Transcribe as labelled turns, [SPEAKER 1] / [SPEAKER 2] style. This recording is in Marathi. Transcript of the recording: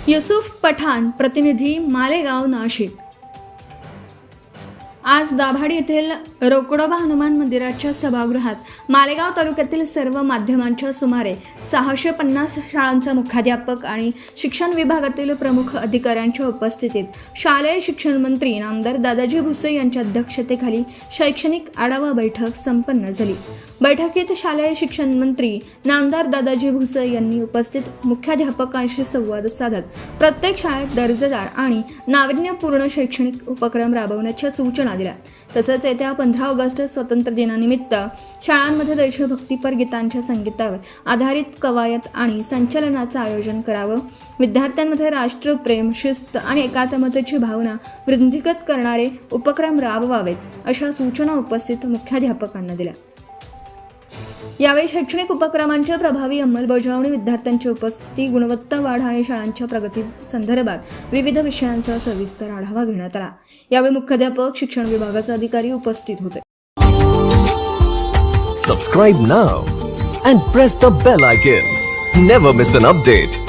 [SPEAKER 1] युसुफ पठाण, प्रतिनिधी मालेगाव, नाशिक। आज दाभाडी येथील रोकडोबा हनुमान मंदिराच्या सभागृहात मालेगाव तालुक्यातील सर्व माध्यमांच्या सुमारे 650 शाळांचा मुख्याध्यापक आणि शिक्षण विभागातील प्रमुख अधिकाऱ्यांच्या उपस्थितीत शालेय शिक्षण मंत्री नामदार दादाजी भुसे यांच्या अध्यक्षतेखाली शैक्षणिक आढावा बैठक संपन्न झाली। बैठकीत शालेय शिक्षण मंत्री नामदार दादाजी भुसे यांनी उपस्थित मुख्याध्यापकांशी संवाद साधत प्रत्येक शाळेत दर्जेदार आणि नाविन्यपूर्ण शैक्षणिक उपक्रम राबवण्याच्या सूचना दिल्या। तसंच येत्या 15 ऑगस्ट स्वातंत्र्य दिनानिमित्त शाळांमध्ये देशभक्तीपर गीतांच्या संगीतावर आधारित कवायत आणि संचलनाचं आयोजन करावं, विद्यार्थ्यांमध्ये राष्ट्रप्रेम, शिस्त आणि एकात्मतेची भावना वृद्धिंगत करणारे उपक्रम राबवावेत, अशा सूचना उपस्थित मुख्याध्यापकांना दिल्या। यावेळी शैक्षणिक उपक्रमांच्या प्रभावी अंमलबजावणी, विद्यार्थ्यांची उपस्थिती, गुणवत्ता वाढ आणि शाळांच्या प्रगती संदर्भात विविध विषयांचा सविस्तर आढावा घेण्यात आला। यावेळी मुख्याध्यापक, शिक्षण विभागाचे अधिकारी उपस्थित होते।
[SPEAKER 2] Subscribe now and press the bell icon. Never miss an update.